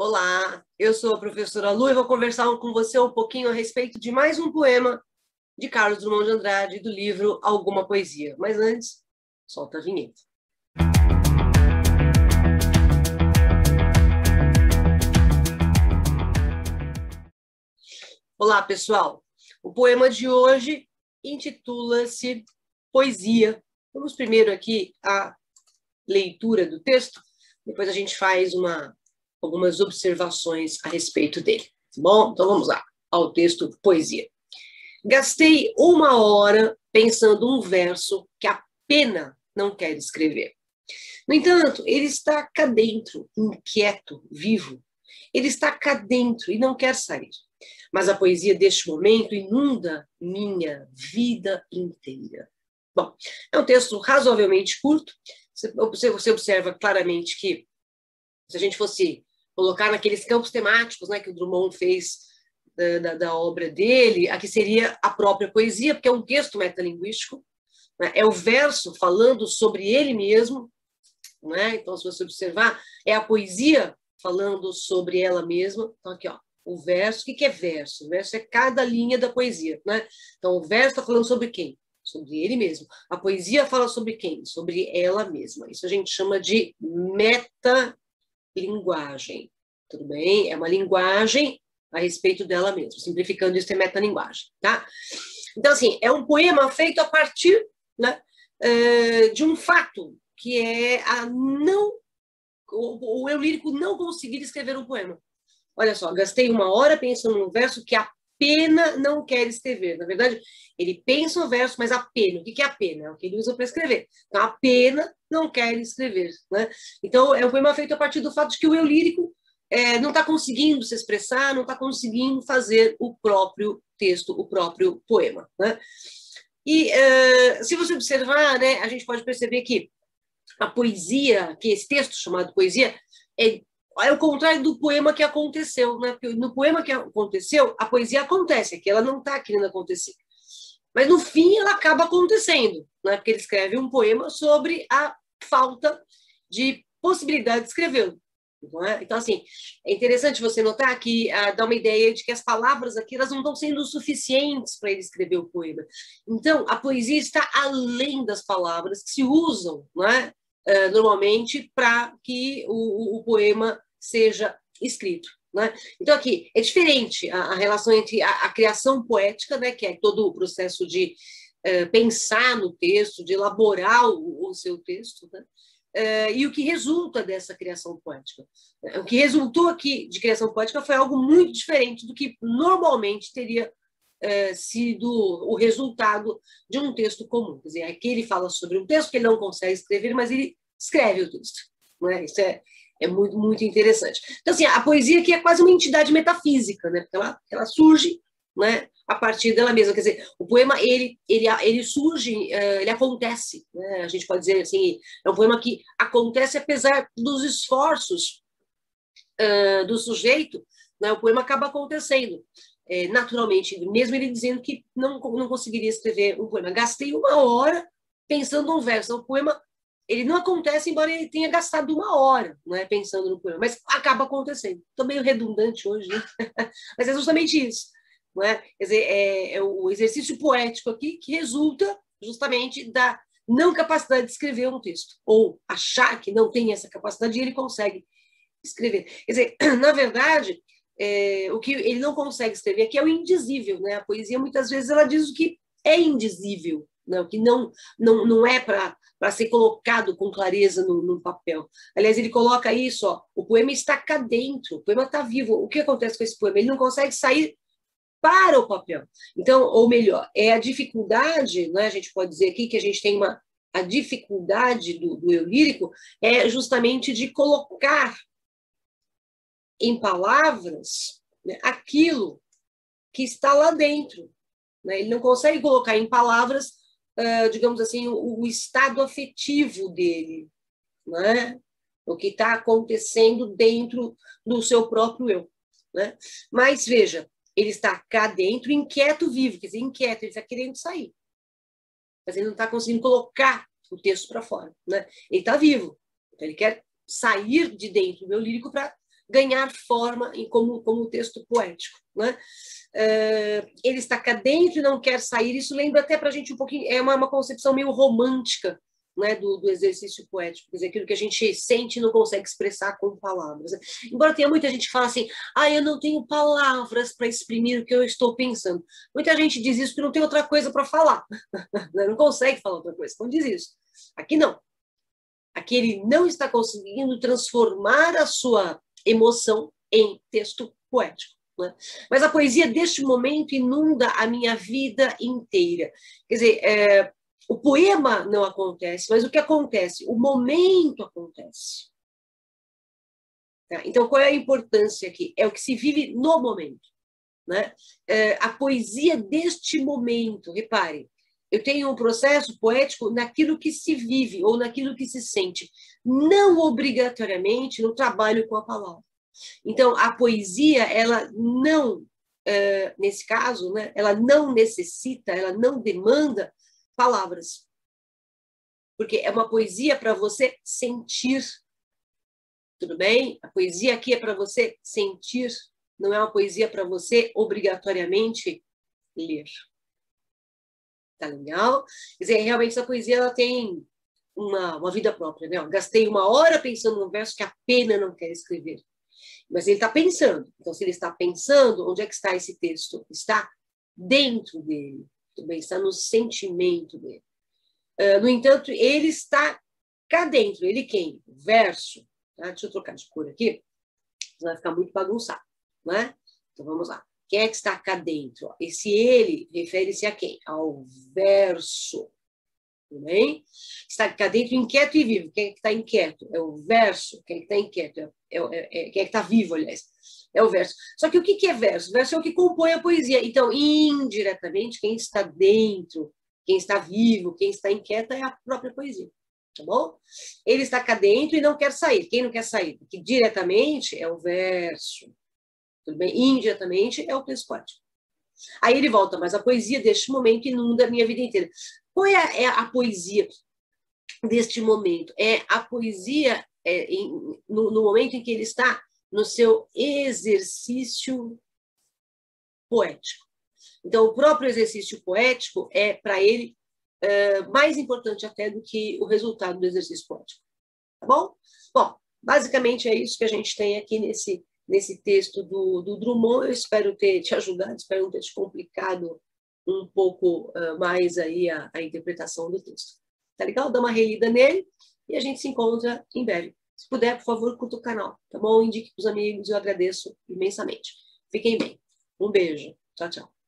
Olá, eu sou a professora Lu e vou conversar com você um pouquinho a respeito de mais um poema de Carlos Drummond de Andrade, do livro Alguma Poesia. Mas antes, solta a vinheta. Olá, pessoal. O poema de hoje intitula-se Poesia. Vamos primeiro aqui à leitura do texto, depois a gente faz algumas observações a respeito dele. Tá bom? Então vamos lá, ao texto Poesia. Gastei 1 hora pensando um verso que a pena não quer escrever. No entanto, ele está cá dentro, inquieto, vivo. Ele está cá dentro e não quer sair. Mas a poesia deste momento inunda minha vida inteira. Bom, é um texto razoavelmente curto. Você observa claramente que, se a gente fosse colocar naqueles campos temáticos, né, que o Drummond fez da obra dele, aqui seria a própria poesia, porque é um texto metalinguístico, né, é o verso falando sobre ele mesmo, né? Então, se você observar, é a poesia falando sobre ela mesma. Então, aqui, ó, o verso, o que é verso? O verso é cada linha da poesia, né? Então, o verso está falando sobre quem? Sobre ele mesmo. A poesia fala sobre quem? Sobre ela mesma. Isso a gente chama de metalinguagem. Tudo bem? É uma linguagem a respeito dela mesma. Simplificando, isso é metalinguagem, tá? Então, assim, é um poema feito a partir, né, de um fato, que é o eu lírico não conseguir escrever um poema. Olha só, gastei 1 hora pensando num verso que a pena não quer escrever. Na verdade, ele pensa no verso, mas a pena, o que é a pena? É o que ele usa para escrever. Então, a pena não quer escrever, né? Então, é um poema feito a partir do fato de que o eu lírico não está conseguindo se expressar, não está conseguindo fazer o próprio texto, o próprio poema, né? E se você observar, né, a gente pode perceber que a poesia, que esse texto chamado poesia, é o contrário do poema que aconteceu, né? Porque no poema que aconteceu, a poesia acontece, aqui ela não está querendo acontecer. Mas no fim ela acaba acontecendo, né? Porque ele escreve um poema sobre a falta de possibilidade de escrevê-lo. Não é? Então, assim, é interessante você notar que dá uma ideia de que as palavras aqui elas não estão sendo suficientes para ele escrever o poema. Então, a poesia está além das palavras que se usam, não é? Normalmente para que o poema seja escrito, né? Então aqui é diferente a relação entre a criação poética, né, que é todo o processo de pensar no texto, de elaborar o seu texto, né, e o que resulta dessa criação poética. O que resultou aqui de criação poética foi algo muito diferente do que normalmente teria sido o resultado de um texto comum. Quer dizer, aqui ele fala sobre um texto que ele não consegue escrever, mas ele escreve o texto. Né? Isso é muito, muito interessante. Então, assim, a poesia aqui é quase uma entidade metafísica, né? Porque ela surge, né, a partir dela mesma. Quer dizer, o poema, ele surge, ele acontece. Né? A gente pode dizer assim, é um poema que acontece apesar dos esforços do sujeito, né? O poema acaba acontecendo. Naturalmente, mesmo ele dizendo que não conseguiria escrever um poema. Gastei 1 hora pensando um verso. O poema ele não acontece, embora ele tenha gastado 1 hora, não é, pensando no poema, mas acaba acontecendo. Estou meio redundante hoje, né? Mas é justamente isso. Não é? Quer dizer, é o exercício poético aqui que resulta justamente da não capacidade de escrever um texto, ou achar que não tem essa capacidade e ele consegue escrever. Quer dizer, na verdade, o que ele não consegue escrever aqui é o indizível, né? A poesia, muitas vezes, ela diz o que é indizível, né? O que não é para ser colocado com clareza no papel. Aliás, ele coloca isso, ó, o poema está cá dentro, o poema está vivo. O que acontece com esse poema? Ele não consegue sair para o papel. Então, ou melhor, é a dificuldade, né? A gente pode dizer aqui que a gente tem a dificuldade do eu lírico é justamente de colocar em palavras, né, aquilo que está lá dentro. Né? Ele não consegue colocar em palavras, digamos assim, o estado afetivo dele, né? O que está acontecendo dentro do seu próprio eu. Né? Mas, veja, ele está cá dentro, inquieto, vivo, quer dizer, inquieto, ele está querendo sair. Mas ele não está conseguindo colocar o texto para fora. Né? Ele está vivo, então ele quer sair de dentro do meu lírico para ganhar forma como texto poético, né? Ele está cá dentro e não quer sair. Isso lembra até para a gente um pouquinho, é uma concepção meio romântica, né, do exercício poético, quer dizer, aquilo que a gente sente e não consegue expressar com palavras. Embora tenha muita gente que fala assim, eu não tenho palavras para exprimir o que eu estou pensando. Muita gente diz isso porque não tem outra coisa para falar, não consegue falar outra coisa, então diz isso. Aqui não. Aqui ele não está conseguindo transformar a sua emoção em texto poético. Né? Mas a poesia deste momento inunda a minha vida inteira. Quer dizer, o poema não acontece, mas o que acontece? O momento acontece. Tá? Então, qual é a importância aqui? É o que se vive no momento. Né? A poesia deste momento, repare, eu tenho um processo poético naquilo que se vive ou naquilo que se sente, não obrigatoriamente no trabalho com a palavra. Então, a poesia, ela não, nesse caso, né, ela não necessita, ela não demanda palavras. Porque é uma poesia para você sentir. Tudo bem? A poesia aqui é para você sentir, não é uma poesia para você obrigatoriamente ler. Tá legal? Quer dizer, realmente essa poesia ela tem uma vida própria, né? Eu gastei 1 hora pensando num verso que a pena não quer escrever. Mas ele está pensando. Então, se ele está pensando, onde é que está esse texto? Está dentro dele. Também está no sentimento dele. No entanto, ele está cá dentro. Ele quem? O verso. Tá? Deixa eu trocar de cor aqui. Vai ficar muito bagunçado. Né? Então, vamos lá. Quem é que está cá dentro? Esse ele refere-se a quem? Ao verso. Tudo bem? Está cá dentro inquieto e vivo. Quem é que está inquieto? É o verso. Quem é que está inquieto? Quem é que está vivo, aliás? É o verso. Só que o que é verso? O verso é o que compõe a poesia. Então, indiretamente, quem está dentro, quem está vivo, quem está inquieto é a própria poesia. Tá bom? Ele está cá dentro e não quer sair. Quem não quer sair? Porque diretamente é o verso. Tudo bem? Indiretamente é o texto poético. Aí ele volta, mas a poesia deste momento inunda a minha vida inteira. Qual é a poesia deste momento? É a poesia no momento em que ele está no seu exercício poético. Então, o próprio exercício poético é, para ele, mais importante até do que o resultado do exercício poético. Tá bom? Bom, basicamente é isso que a gente tem aqui nesse texto do Drummond. Eu espero ter te ajudado, espero não ter te complicado um pouco mais aí a interpretação do texto. Tá legal? Dá uma relida nele e a gente se encontra em breve. Se puder, por favor, curta o canal, tá bom? Indique para os amigos, eu agradeço imensamente. Fiquem bem. Um beijo. Tchau, tchau.